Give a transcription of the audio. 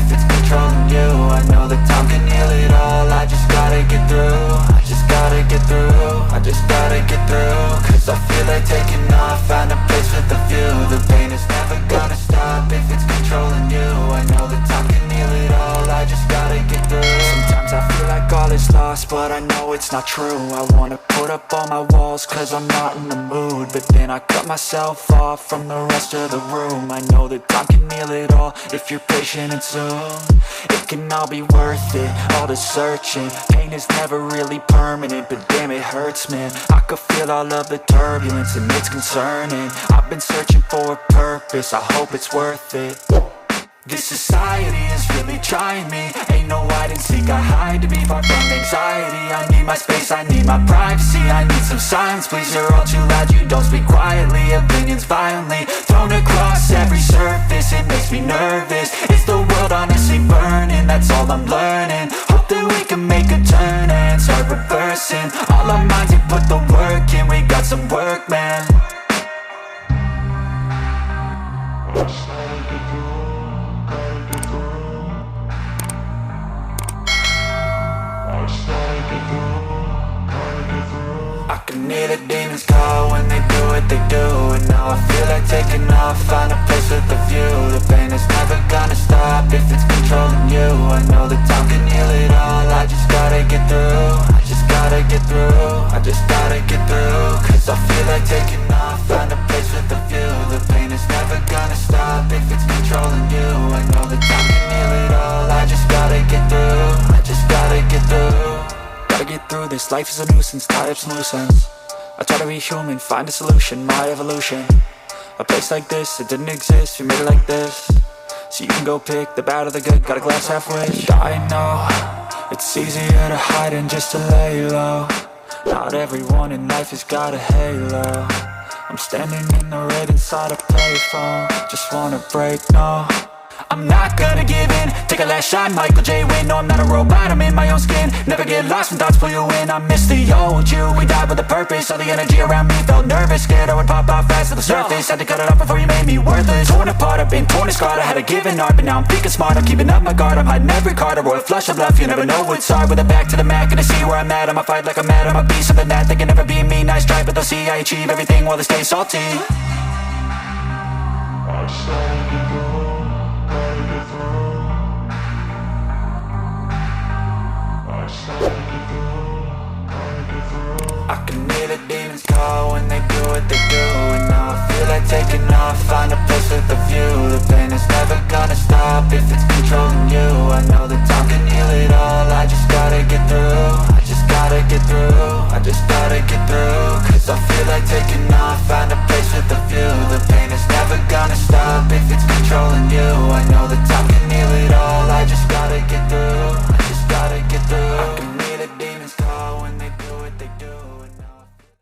if it's controlling you. I know that time can heal it all. I just gotta get through. I just gotta get through. I just gotta get through. Cause I feel like taking off, find a place with a view. The pain is never gonna stop if it's controlling you. I know that time can heal it all. I just gotta get through. Sometimes I feel like all is lost, but I know it's not true. I wanna put up all my walls cause I'm not in the mood, but then I cut myself off from the rest of the room. I know that time can heal it all if you're patient and soon. It can all be worth it, all the searching. Pain is never really permanent, but damn it hurts, man. I could feel all of the turbulence and it's concerning. I've been searching for a purpose, I hope it's worth it. This society is really trying me. Ain't no hide and seek, I hide to be far from anxiety. I need my space, I need my privacy. I need some silence, please, you're all too loud. You don't speak quietly, opinions violently thrown across every surface. It makes me nervous, it's the world honestly burning. That's all I'm learning, hope that we can make a turn and start reversing. All our minds and put the work in, we got some work, man. I can hear the demons call when they do what they do. And now I feel like taking off, find a place with a view. The pain is never gonna stop if it's controlling you. I know that time can heal it all. I just gotta get through. I just gotta get through. I just gotta get through. Cause I feel like taking off, find a place with a view. The pain is never gonna stop if it's controlling you. I know that time can heal it all. I just gotta get through. I just gotta get through. Gotta get through this, life is a nuisance, tie up some loose ends. I try to be human, find a solution, my evolution. A place like this, it didn't exist, we made it like this. So you can go pick the bad or the good, got a glass halfway. I know, it's easier to hide than just to lay low. Not everyone in life has got a halo. I'm standing in the red inside a payphone. Just wanna break, no, I'm not gonna give in. Take a last shot, Michael J. Win. No, I'm not a robot, I'm in my own skin. Never get lost when thoughts pull you in. I miss the old you, we died with a purpose. All the energy around me felt nervous, scared I would pop off fast to the surface. Had to cut it off before you made me worthless. Torn apart, I've been torn and scarred. I had a given art, but now I'm thinking smart. I'm keeping up my guard, I'm hiding every card. A royal flush of love, you never know what's hard. With a back to the mat, gonna see where I'm at. I'ma fight like I'm mad, I'ma be something that they can never be me. Nice try, but they'll see I achieve everything while they stay salty. I can hear the demons call when they do what they do. And now I feel like taking off, find a place with a view. The pain is never gonna stop if it's controlling you. I know that time can heal it all. I just gotta get through. I just gotta get through. I just gotta get through. Cause I feel like taking off, find a place with a view. The pain is never gonna stop if it's controlling you. I know that time can